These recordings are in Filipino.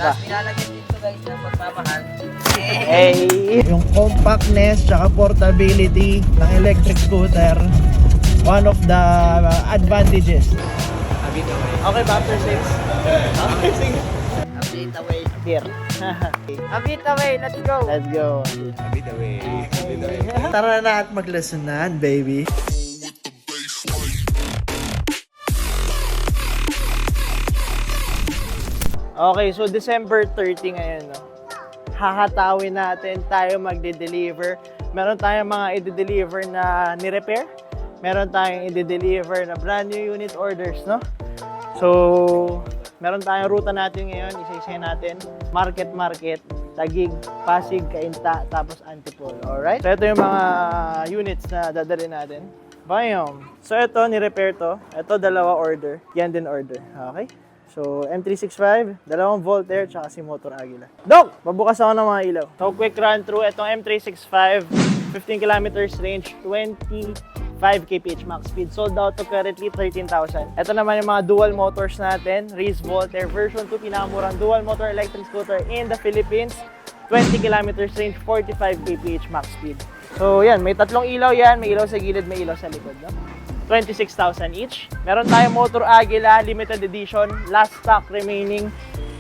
pa. Nilalagyan dito guys ng pagmamahal. Hey! Yung compactness tsaka portability ng electric scooter, one of the advantages. Okay ba after 6? Okay, sige. Update away. Here. Update away, let's go. Let's go. Tara na at maglesonan, baby. Okay, so December 30 ngayon, no? Hahatawin natin tayo magde-deliver. Meron tayong mga i-deliver na ni-repair. Meron tayong i-deliver na brand new unit orders, no? So, meron tayong ruta natin ngayon. Isa-isa natin. Market, Taguig, Pasig, Cainta, tapos Antipolo. Alright? So, ito yung mga units na dadalhin natin. Bam! So, ito, ni-repair to. Ito, dalawa order. Yan din order. Okay? So, M365, dalawang Voltaire, tsaka si Motor Aguila. Dok! Babukas ako ng mga ilaw. So, quick run through. Itong M365, 15 kilometers range, 25 kph max speed. Sold out to currently 13,000. Ito naman yung mga dual motors natin. Reese Voltaire version 2, pinakamurang dual motor electric scooter in the Philippines. 20 kilometers range, 45 kph max speed. So, yan. May tatlong ilaw yan. May ilaw sa gilid, may ilaw sa likod. No? 26,000 each. Meron tayong Motor Aguila, limited edition, last stock remaining.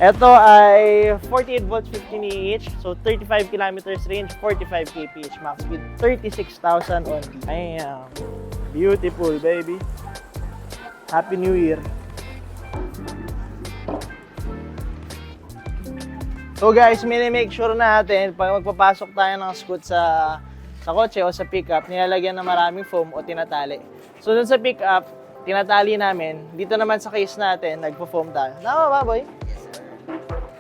Ito ay 48 volts 15 each, so 35 kilometers range, 45 kph max speed, 36,000 only. Ayan. Beautiful, baby. Happy New Year. So guys, make sure natin pag magpapasok tayo ng scoot sa kotse o sa pickup, nilalagyan ng maraming foam o tinatali. So dun sa pickup, tinatali namin. Dito naman sa case natin, nagpo-foam tayo. Tama ba, boy? Yes, sir.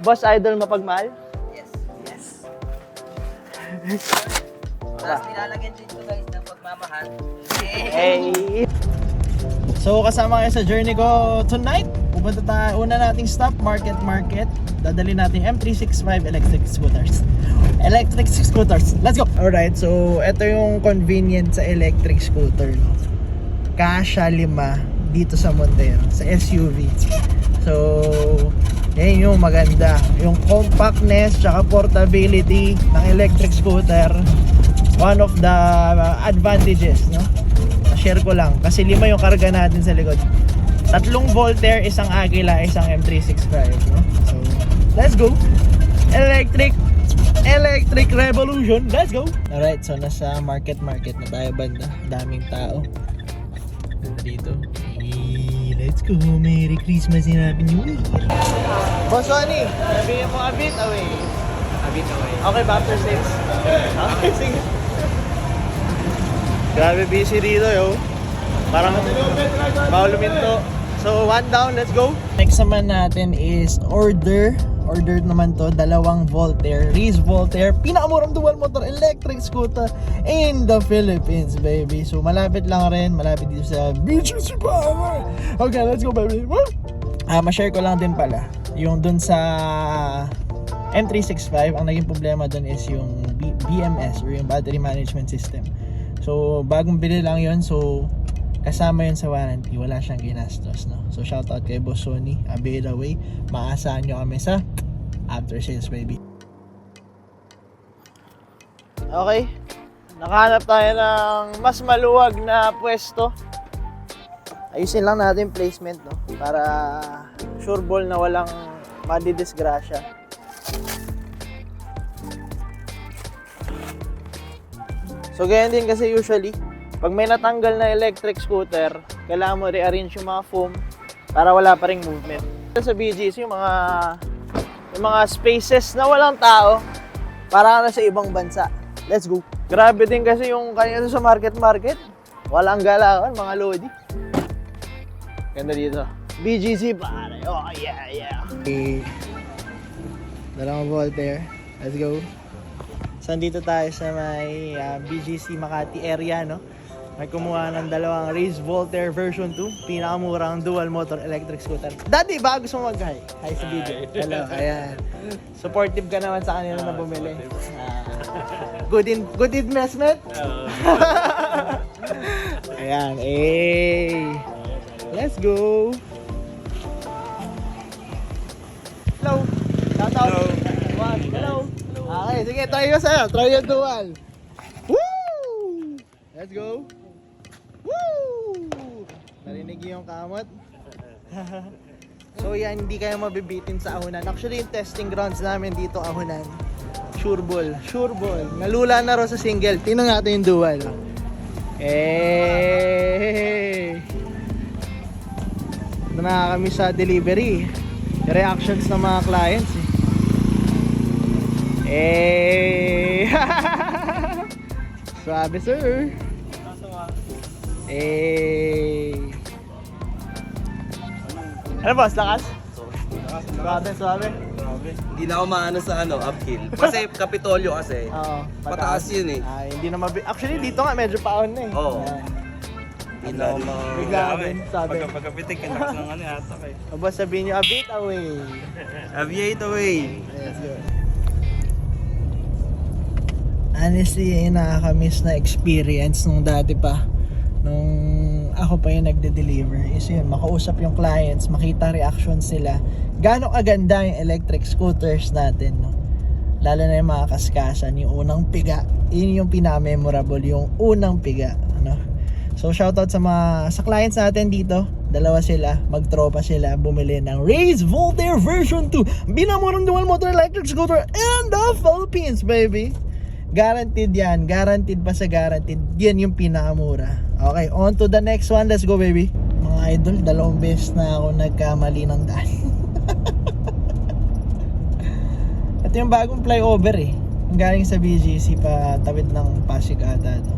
Boss Idol mapagmahal? Yes. Yes. Tapos nilalagyan dito guys ng pagmamahal. Hey! So kasama kayo sa journey ko tonight. Pupunta tayo, una nating stop, Market. Dadali natin M365 electric scooters. Let's go! Alright, so ito yung convenient sa electric scooter, no? Kasya 5 dito sa Montero, sa SUV. So, yan yung maganda. Yung compactness tsaka portability ng electric scooter, one of the advantages, no? Share ko lang kasi 5 yung karga natin sa likod. 3 Voltaire, isang Aguila, isang M365, no? So, let's go! Electric revolution, let's go! Alright, so nasa market na tayo banda. Daming tao dito. Hey, let's go! Merry Christmas and Happy New Year! Boss Sonny, sabihin mo a bit away. Okay ba after 6? Okay, sige. Grabe busy dito, yo. Parang bawal luminto. So, one down, let's go. Next naman natin is order naman to, 2 Voltaire, Reese Voltaire, pinakamurang dual motor electric scooter in the Philippines, baby. So, malapit dito sa BGC Power. Okay, let's go, baby. Ma-share ko lang din pala, yung dun sa M365, ang naging problema dun is yung BMS or yung battery management system. So, bagong bili lang yun, so kasama yun sa warranty, wala siyang ginastos, no? So shoutout kay Boss Sonny, Abel Away. Maasahan nyo kami sa after sales, baby. Okay. Nakahanap tayo ng mas maluwag na pwesto. Ayusin lang natin placement, no? Para sure ball na walang madidisgrasya. So ganyan din kasi usually pag may natanggal na electric scooter, kailangan mo rearrange yung mga foam para wala pa ring movement. Sa BGC, yung mga spaces na walang tao, para na sa ibang bansa. Let's go! Grabe din kasi yung kanina sa market. Walang galawan, mga lodi. Ganda dito. BGC pare. Oh, yeah. Okay. 2 Voltaire. Let's go. So, dito tayo sa may BGC Makati area, no? May kumuha ng 2 Reese Voltaire version 2, pinakamurang dual motor electric scooter. Daddy, ba gusto mo mag-hi? Hi sa video. Hello, ayan. Supportive ka naman sa kanila na bumili. Good investment? Ayan, Let's go! Hello! Shout out. Dual. Hello. Okay, sige, try ko sa'yo. Try yung dual. Woo! Let's go. Woo! Narinig yung kamot. So yan, hindi kayo mabibitin sa Ahunan. Actually, yung testing grounds namin dito, Ahunan. Sure ball. Sure ball. Nalula na ro sa single. Tingnan natin yung dual. Ito na kami sa delivery. Reactions ng mga clients Swabe sir. Ano boss, lakas? Swabe. Hindi na ako maano sa uphill. Kasi Kapitolyo kasi. Oo, Pataas yun eh. Hindi na actually dito nga medyo paon na eh. Oo. Ayan. Hindi na ako Bigla din, sabi. Pagkapitik ka lakas ng yata kay. Boss, sabihin nyo, a bit away. Aviate away. Let's go. Honestly, nakakamiss na experience nung dati pa. Nung ako pa yung nagde-deliver. Is yun, makausap yung clients, makita reactions sila. Gano'ng kaganda yung electric scooters natin, no? Lalo na yung mga kaskasan, yung unang piga. Yun yung pinaka-memorable, yung unang piga, ano? So shoutout sa clients natin dito. Dalawa sila, magtropa sila, bumili ng Raze Voltaire version 2. Binamurang dual motor electric scooter in the Philippines, baby. Guaranteed yan, guaranteed pa sa guaranteed. Yan yung pinakamura. Okay, on to the next one. Let's go, baby. Mga idol, 2 beses na ako nagkamali ng daan. Ito yung bagong flyover eh. Ang galing sa BGC pa tawid ng Pasig ata to.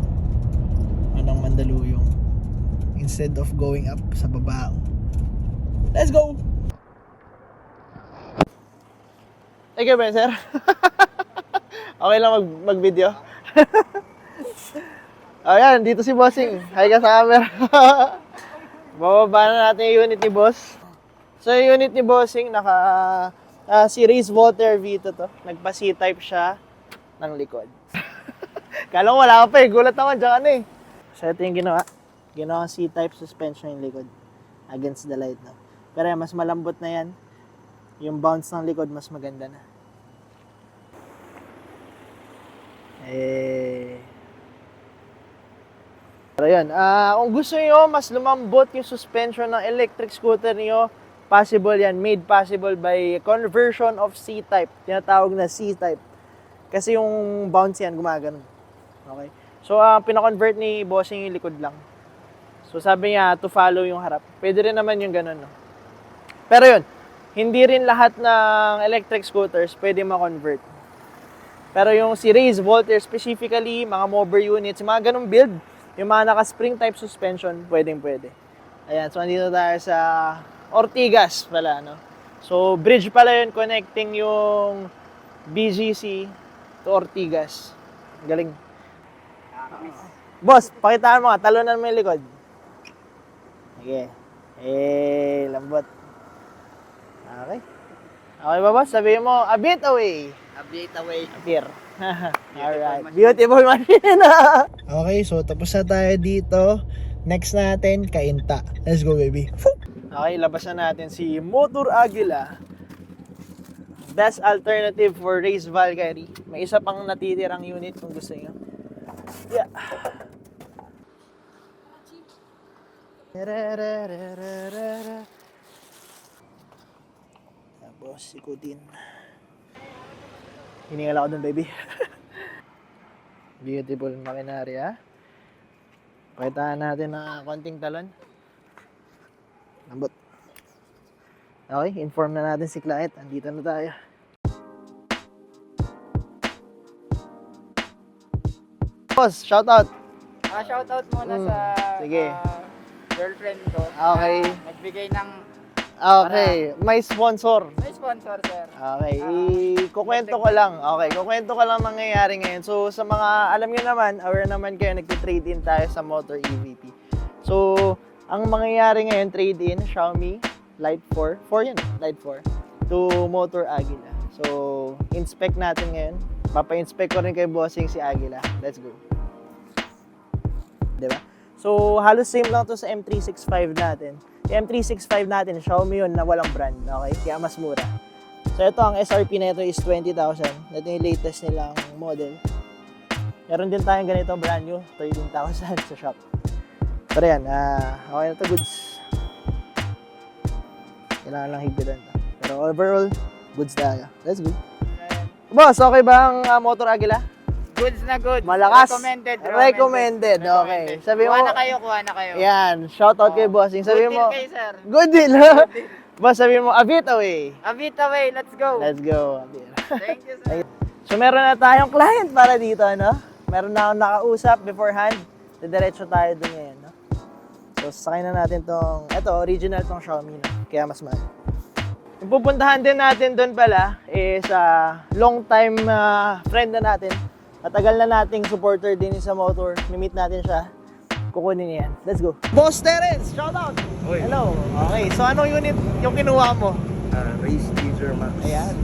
Anong Mandaluyong. Instead of going up sa baba. Let's go! Thank you, sir. Okay lang mag-video. Ayan, dito si Bossing. Hi ka sa camera. Bababa na natin yung unit ni Boss. So yung unit ni Bossing, si Raze Voltaire Vito to. Nagpa C-type siya ng likod. Kala ko wala ka pa eh. Gulat naman dyan eh. So ito yung ginawa. Ginawa C-type suspension yung likod. Against the light. No? Pero mas malambot na yan. Yung bounce ng likod mas maganda na. Pero yun, kung gusto niyo mas lumambot yung suspension ng electric scooter niyo, possible yan, made possible by conversion of C-type, tinatawag na C-type. Kasi yung bounce yan, gumagano. Okay? So, pinakonvert ni Bossing yung likod lang. So, sabi niya, to follow yung harap. Pwede rin naman yung ganun, no? Pero yun, hindi rin lahat ng electric scooters pwede ma-convert. Pero yung si Raze Voltaire specifically, mga mover units, mga ganung build, yung mga naka-spring type suspension, pwede. Ayan, so andito tayo sa Ortigas pala, no? So, bridge pala yun connecting yung BGC to Ortigas. Galing. Boss, pakitaan mo nga, talunan mo yung likod. Okay. Lambot. Okay. Okay ba, boss? Sabihin mo, a bit away. Aviate away. Appear. Alright. Beautiful machine. Okay, so tapos na tayo dito. Next natin, Kainta. Let's go, baby. Okay, labas na natin si Motor Aguila. Best alternative for Race Valkyrie. May isa pang natitirang unit kung gusto nyo. Yeah. Tapos, ikutin. Hiningal ako dun, baby. Beautiful makinarya. Pakitaan natin na konting talon. Lambot. Okay, inform na natin si client. Andito na tayo. Boss, shout out. Shoutout muna sa Sige. girlfriend ko. Okay. Nagbigay ng Okay, may sponsor. may sponsor, sir. Okay, kukwento ko lang. Okay, kukwento ko lang nangyayari ngayon. So, sa mga, alam niyo naman, aware naman kayo, nagtitrade in tayo sa Motor EVP. So, ang mangyayari ngayon, trade in, Xiaomi Lite 4, Lite 4, to Motor Aguila. So, inspect natin ngayon. Papa-inspect ko rin kay Bossing si Aguila. Let's go. Diba? So, halos same lang to sa M365 natin. Yung M365 natin, Xiaomi yun na walang brand, okay? Kaya mas mura. So ito, ang SRP na ito is 20,000. Ito yung latest nilang model. Meron din tayong ganito brand new, 13,000 sa shop. Pero yan, okay na to, goods. Kailangan lang higpitan to. Pero overall, goods tayo. Let's go. Boss, okay ba ang motor Agila? Goods na goods. Malakas. Recommended. Recommended. Okay. Sabi mo, Kuha na kayo. yan, shoutout kay bossing. Sabi Good mo, deal kayo, sir. good deal. Boss, sabi mo, a bit away. A bit away, let's go. Let's go. Thank you, sir. So meron na tayong client para dito, ano? Meron na akong nakausap beforehand. Diretso tayo dun ngayon, no? So sakay na natin tong, eto, original tong Xiaomi, no? Kaya mas mahal. Yung pupuntahan din natin dun pala is long time friend na natin. Matagal na nating supporter din sa motor. Mi-meet natin siya. Kukunin niya yan. Let's go. Boss Terence, shout out. Uy. Hello. Okay, so anong unit yung kinuha mo? Race Teaser Max. Ayan.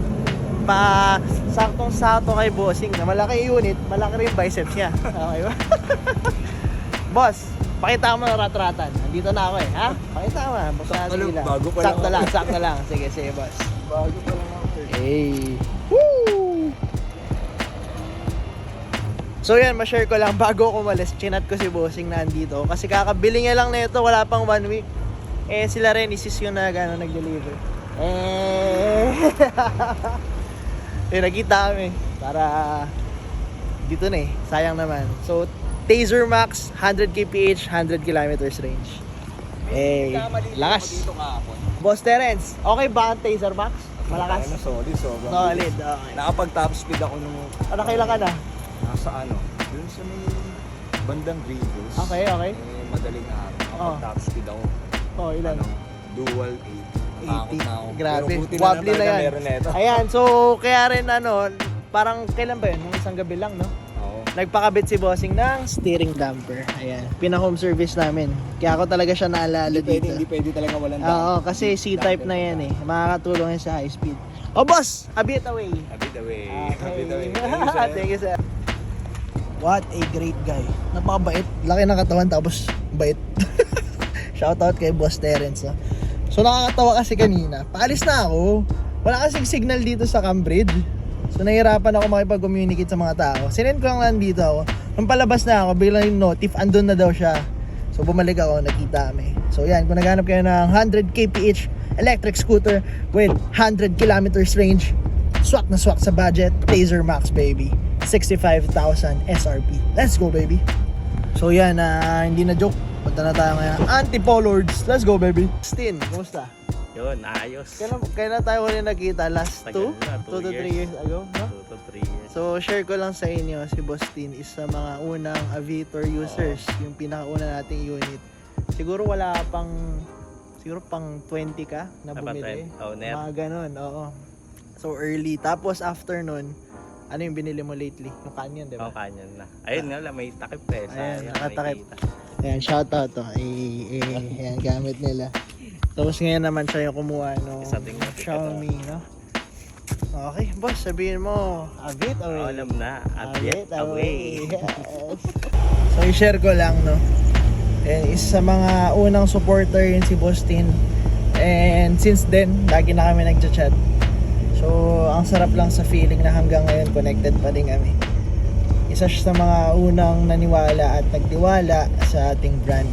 Saktong-sakto kay bossing na malaki yung unit, malaki rin yung biceps niya. Okay ba? Boss, pakita mo ng rat-ratan. Nandito na ako ha? Pakita mo. Sakto lang, bago pa lang Sakto lang. Sige, boss. Bago pa lang ako. Hey. Woo! So yan, ma-share ko lang bago ako umalis, chinat ko si bossing na andito. Kasi kakabili niya lang na ito, wala pang 1 week. Eh, sila rin, isis yung nag-deliver. Nakita kami para dito na sayang naman. So Taser Max 100 kph 100 kilometers range. Lakas. Boss Terence, okay ba ang Taser Max? Malakas? Solid, sobrang. Solid, okay. Nakapag-top speed ako nung Kailan ka na? nasa dun sa may bandang Greenville. Okay. Madaling araw. Nakapag-top speed ako. Ilan? Dual 80. Takot na ako. Grabe, Pero buti wobbly na talaga yan. meron na ito. Ayan, so kaya rin parang kailan ba yun? Nung isang gabi lang, no? Oo. Nagpakabit si bossing ng steering damper. Ayan, pina-home service namin. Kaya ako talaga siya naalala dito. Hindi pwede talaga walang Oo, kasi C-type na yan eh. Makakatulong yan sa high speed. Oh boss, a bit away. A bit away. Okay. Thank you, sir. What a great guy. Napakabait. Laki ng katawan tapos bait. Shoutout kay Boss Terence. No? So nakakatawa kasi kanina. Paalis na ako. Wala kasing signal dito sa Cambridge. So nahirapan ako makipag-communicate sa mga tao. Sinend ko lang dito ako. Nung palabas na ako, biglang yung notif, andun na daw siya. So bumalik ako, nakita kami. So yan, kung naghanap kayo ng 100 kph electric scooter with 100 kilometers range, swak na swak sa budget, Taser Max baby. 65,000 SRP. Let's go baby. So yan, hindi na joke. Punta na tayo ngayon. Antipollards. Let's go baby. Stin, kumusta? Yun, ayos. Kailan tayo ulit nakita? Last Tagal 2? na, 2 to 3 years ago? No? 2 to 3 years. So share ko lang sa inyo, si Bostin is sa mga unang Aviator users, yung pinakauna nating unit. Siguro pang 20 ka na bumili. Mga ganun, oo. So early. Tapos after nun, ano yung binili mo lately? Yung Canyon, di ba? Canyon na. Ayun nga lang, may takip eh. Ayan, Sayang, nakatakip. nakikita. Ayan, shoutout to. Ayan, gamit nila. Tapos ngayon naman siya yung kumuha no Isa ting Xiaomi, no? Okay, boss, sabihin mo, a bit away. Alam na, at yet away. Yes. So, i-share ko lang, no? Isa sa mga unang supporter yun si Bostin. And since then, lagi na kami nagchat-chat. So, ang sarap lang sa feeling na hanggang ngayon connected pa din kami. Isa siya sa mga unang naniwala at nagtiwala sa ating brand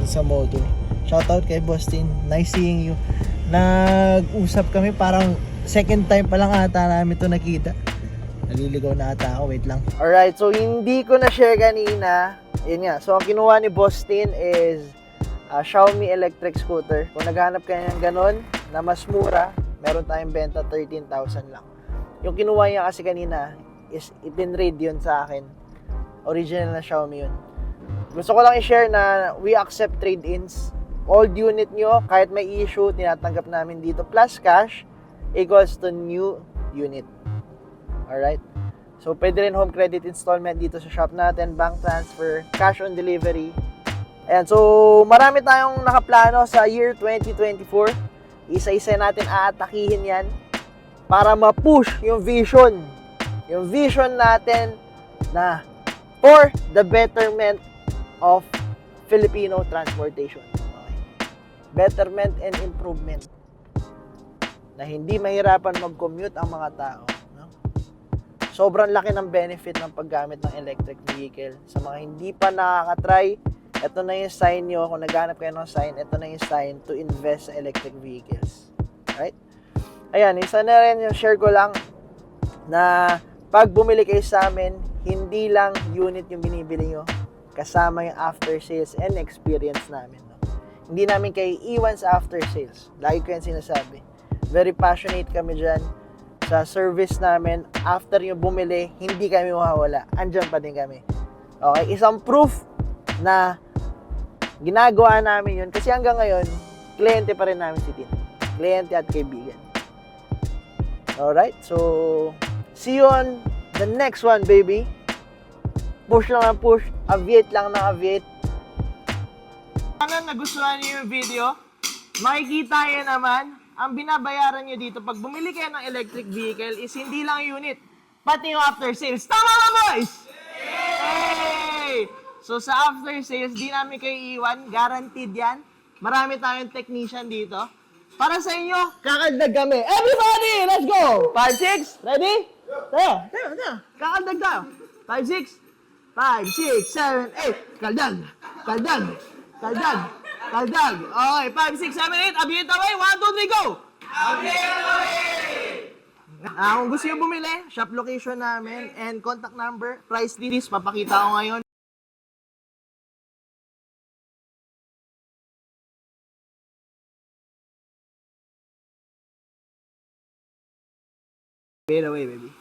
sa motor. Shoutout kay Bostin. Nice seeing you. Nag-usap kami parang second time pa lang ata namin ito nakita. Naliligaw na ata ako. Wait lang. Alright, so hindi ko na-share kanina. Yun nga. So, ang kinuha ni Bostin is Xiaomi electric scooter. Kung naghanap kayo ng ganon na mas mura, meron tayong benta 13,000 lang. Yung kinuha niya kasi kanina is itinrade yun sa akin. Original na Xiaomi yun. Gusto ko lang i-share na we accept trade-ins. Old unit nyo, kahit may issue, tinatanggap namin dito. Plus cash equals to new unit. Alright? So, pwede rin home credit installment dito sa shop natin. Bank transfer, cash on delivery. Ayan, so marami tayong nakaplano sa year 2024. Isa-isa natin aatakihin yan para ma-push yung vision. Yung vision natin na for the betterment of Filipino transportation. Okay. Betterment and improvement. na hindi mahirapan mag-commute ang mga tao. No? Sobrang laki ng benefit ng paggamit ng electric vehicle. Sa mga hindi pa nakaka-try, ito na yung sign nyo. Kung naghanap kayo ng sign, ito na yung sign to invest sa electric vehicles. Right? Ayan, isa na rin yung share ko lang na pag bumili kayo sa amin, hindi lang unit yung binibili nyo, kasama yung after sales and experience namin. No? Hindi namin kayo iwan sa after sales. Lagi ko yan sinasabi. Very passionate kami dyan sa service namin. After yung bumili, hindi kami mawawala. Andyan pa din kami. Okay? Isang proof na ginagawa namin yun. Kasi hanggang ngayon, kliyente pa rin namin si Tin. Kliyente at kaibigan. Alright? So, see you on the next one, baby. Push lang ng push. Aviate lang ng aviate. Sana nagustuhan niyo yung video. Makikita nyo naman, ang binabayaran nyo dito pag bumili kayo ng electric vehicle is hindi lang unit, pati yung after sales. Tama ba, boys? Hey! So sa after sales, di namin kayo iwan. Guaranteed yan. Marami tayong technician dito. Para sa inyo, kakagdag kami. Everybody, let's go! 5, 6, ready? Tayo. Kakagdag tayo. 5, 6, 5, 6, 7, 8. Kaldag. Okay, 5, 6, 7, 8. Abiyan away. 1, 2, 3, go! Abiyan away! Kung gusto nyo bumili, shop location namin and contact number, price list, papakita ko ngayon. Get away, baby.